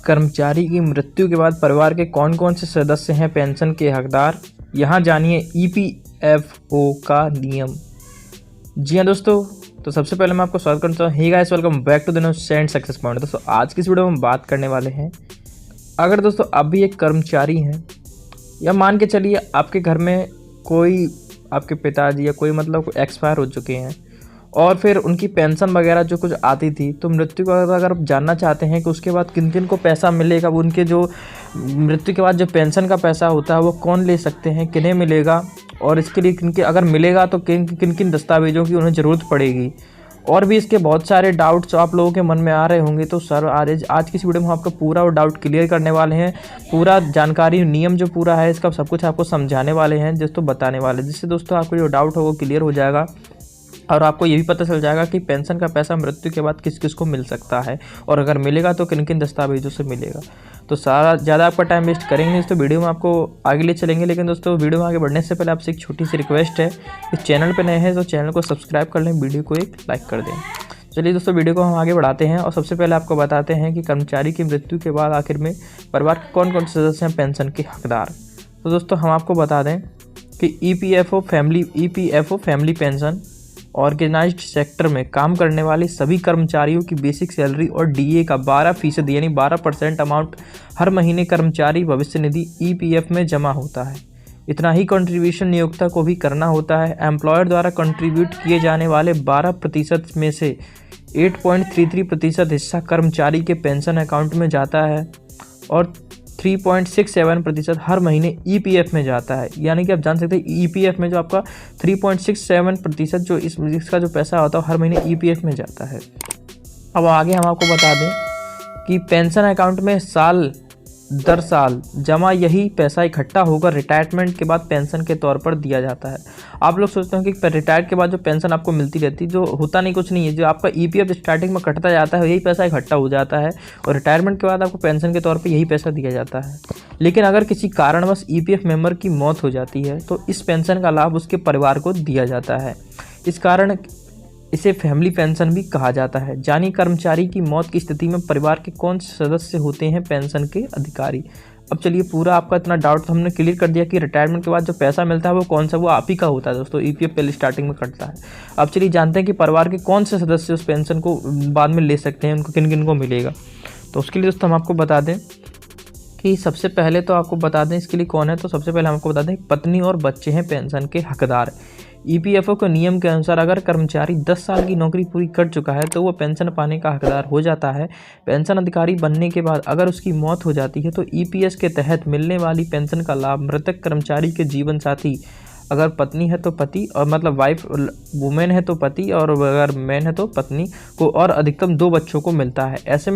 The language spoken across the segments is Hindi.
कर्मचारी की मृत्यु के बाद परिवार के कौन कौन से सदस्य हैं पेंशन के हकदार, यहाँ जानिए ईपीएफओ का नियम। जी हाँ दोस्तों, तो सबसे पहले मैं आपको स्वागत करता हूँ। Hey guys, welcome back to the new send success point. दोस्तों आज की इस वीडियो में हम बात करने वाले हैं, अगर दोस्तों आप भी एक कर्मचारी हैं या मान के चलिए आपके घर में कोई आपके पिताजी या कोई एक्सपायर हो चुके हैं और फिर उनकी पेंशन वगैरह जो कुछ आती थी, तो मृत्यु को अगर आप जानना चाहते हैं कि उसके बाद किन किन को पैसा मिलेगा, वो उनके जो मृत्यु के बाद जो पेंशन का पैसा होता है वो कौन ले सकते हैं, किन्हें मिलेगा और इसके लिए किनके अगर मिलेगा तो किन किन दस्तावेज़ों की उन्हें ज़रूरत पड़ेगी, और भी इसके बहुत सारे डाउट्स आप लोगों के मन में आ रहे होंगे। तो सर आज की इस वीडियो में हम आपका पूरा वो डाउट क्लियर करने वाले हैं। पूरा जानकारी नियम जो पूरा है इसका सब कुछ आपको समझाने वाले हैं, दोस्तों बताने वाले, जिससे दोस्तों आपको जो डाउट हो वो क्लियर हो जाएगा और आपको ये भी पता चल जाएगा कि पेंशन का पैसा मृत्यु के बाद किस किस को मिल सकता है और अगर मिलेगा तो किन किन दस्तावेजों से मिलेगा। तो सारा ज़्यादा आपका टाइम वेस्ट करेंगे नहीं, तो वीडियो में आपको आगे ले चलेंगे। लेकिन दोस्तों वीडियो में आगे बढ़ने से पहले आपसे एक छोटी सी रिक्वेस्ट है, इस चैनल पर नए हैं तो चैनल को सब्सक्राइब कर लें, वीडियो को एक लाइक कर दें। चलिए दोस्तों वीडियो को हम आगे बढ़ाते हैं और सबसे पहले आपको बताते हैं कि कर्मचारी की मृत्यु के बाद आखिर में परिवार के कौन कौन से सदस्य हैं पेंशन के हकदार। तो दोस्तों हम आपको बता दें कि EPFO family pension organised sector में काम करने वाले सभी कर्मचारियों की बेसिक सैलरी और डीए का 12% यानी 12% अमाउंट हर महीने कर्मचारी भविष्य निधि ईपीएफ में जमा होता है। इतना ही कंट्रीब्यूशन नियोक्ता को भी करना होता है। एम्प्लॉयर द्वारा कंट्रीब्यूट किए जाने वाले 12% में से 8.33% हिस्सा कर्मचारी के पेंशन अकाउंट में जाता है और 3.67% हर महीने ईपीएफ में जाता है। यानी कि आप जान सकते हैं ईपीएफ में जो आपका 3.67% जो इसका जो पैसा होता है हर महीने ईपीएफ में जाता है। अब आगे हम आपको बता दें कि पेंशन अकाउंट में साल दर साल जमा यही पैसा इकट्ठा होकर रिटायरमेंट के बाद पेंशन के तौर पर दिया जाता है। आप लोग सोचते हैं कि रिटायर के बाद जो पेंशन आपको मिलती रहती है, जो होता नहीं, कुछ नहीं है। जो आपका ईपीएफ स्टार्टिंग में कटता जाता है यही पैसा इकट्ठा हो जाता है और रिटायरमेंट के बाद आपको पेंशन के तौर पर यही पैसा दिया जाता है। लेकिन अगर किसी कारणवश ईपीएफ मेंबर की मौत हो जाती है तो इस पेंशन का लाभ उसके परिवार को दिया जाता है। इस कारण इसे फैमिली पेंशन भी कहा जाता है। जानिए कर्मचारी की मौत की स्थिति में परिवार के कौन से सदस्य होते हैं पेंशन के अधिकारी। अब चलिए पूरा आपका इतना डाउट तो हमने क्लियर कर दिया कि रिटायरमेंट के बाद जो पैसा मिलता है वो कौन सा, वो आप ही का होता है दोस्तों, ईपीएफ पहले स्टार्टिंग में कटता है। अब चलिए जानते हैं कि परिवार के कौन से सदस्य उस पेंशन को बाद में ले सकते हैं, उनको किन किन को मिलेगा। तो उसके लिए दोस्तों हम आपको बता दें कि सबसे पहले तो आपको बता दें इसके लिए कौन है। तो सबसे पहले हम आपको बता दें पत्नी और बच्चे हैं पेंशन के हकदार। ईपीएफओ के नियम के अनुसार अगर कर्मचारी 10 साल की नौकरी पूरी कर चुका है तो वो पेंशन पाने का हकदार हो जाता है। पेंशन अधिकारी बनने के बाद अगर उसकी मौत हो जाती है तो ईपीएस के तहत मिलने वाली पेंशन का लाभ मृतक कर्मचारी के जीवन साथी, अगर पत्नी है तो पति और वाइफ वुमेन है तो पति, और अगर मैन है तो पत्नी को, और अधिकतम 2 बच्चों को मिलता है। ऐसे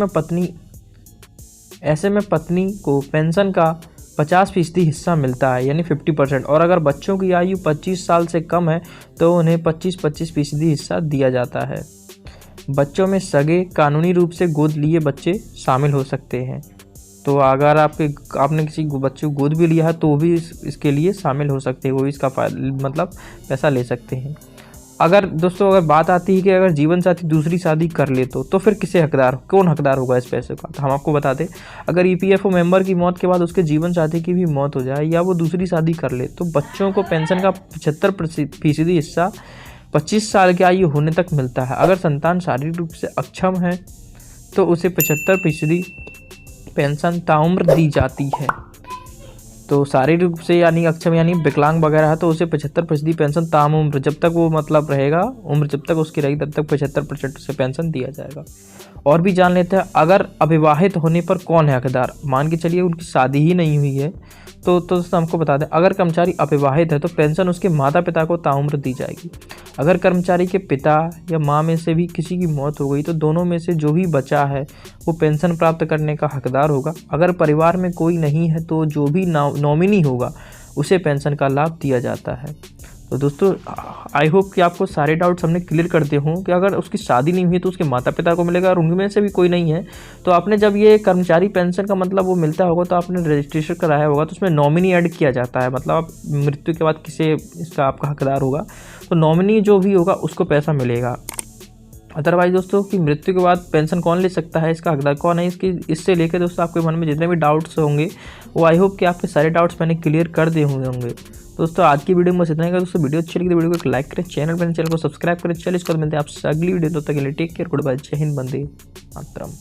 में पत्नी को पेंशन का 50% हिस्सा मिलता है यानी 50%, और अगर बच्चों की आयु 25 साल से कम है तो उन्हें 25% हिस्सा दिया जाता है। बच्चों में सगे कानूनी रूप से गोद लिए बच्चे शामिल हो सकते हैं। तो अगर आपने किसी बच्चे को गोद भी लिया है तो वो भी इसके लिए शामिल हो सकते हैं, वो भी इसका पैसा ले सकते हैं। अगर बात आती है कि अगर जीवन साथी दूसरी शादी कर ले तो फिर कौन हकदार होगा इस पैसे का। तो हम आपको बता दें अगर ईपीएफओ मेंबर की मौत के बाद उसके जीवन साथी की भी मौत हो जाए या वो दूसरी शादी कर ले तो बच्चों को पेंशन का 75% हिस्सा 25 साल की आयु होने तक मिलता है। अगर संतान शारीरिक रूप से अक्षम है तो उसे 75% पेंशन ताउम्र दी जाती है। तो शारीरिक रूप से यानी अक्षम यानी विकलांग वगैरह है तो उसे 75% पेंशन ताम उम्र, जब तक वो रहेगा, उम्र जब तक उसकी रहेगी तब तक 75% से पेंशन दिया जाएगा। और भी जान लेते हैं अगर अविवाहित होने पर कौन है हकदार। मान के चलिए उनकी शादी ही नहीं हुई है तो दोस्तों हमको बता दें अगर कर्मचारी अविवाहित है तो पेंशन उसके माता पिता को ताउम्र दी जाएगी। अगर कर्मचारी के पिता या माँ में से भी किसी की मौत हो गई तो दोनों में से जो भी बचा है वो पेंशन प्राप्त करने का हकदार होगा। अगर परिवार में कोई नहीं है तो जो भी नॉमिनी होगा उसे पेंशन का लाभ दिया जाता है। तो दोस्तों आई होप कि आपको सारे डाउट्स हमने क्लियर कर दिए हों कि अगर उसकी शादी नहीं हुई तो उसके माता पिता को मिलेगा और उनमें से भी कोई नहीं है तो आपने जब ये कर्मचारी पेंशन का वो मिलता होगा तो आपने रजिस्ट्रेशन कराया होगा तो उसमें नॉमिनी ऐड किया जाता है। आप मृत्यु के बाद किसे इसका आपका हकदार होगा तो नॉमिनी जो भी होगा उसको पैसा मिलेगा। अदरवाइज दोस्तों कि मृत्यु के बाद पेंशन कौन ले सकता है, इसका हकदार कौन है, इससे लेकर दोस्तों आपके मन में जितने भी डाउट्स होंगे वो आई होप कि आपके सारे डाउट्स मैंने क्लियर कर दिए होंगे। दोस्तों आज की वीडियो में बस इतना ही। दोस्तों वीडियो अच्छी लगी तो वीडियो को एक लाइक करें, चैनल को सब्सक्राइब करें। चलिए इसके बाद मिलते हैं आपसे अगली वीडियो, तब तक के लिए टेक केयर, गुड बाय, जय हिंद, वंदे मातरम।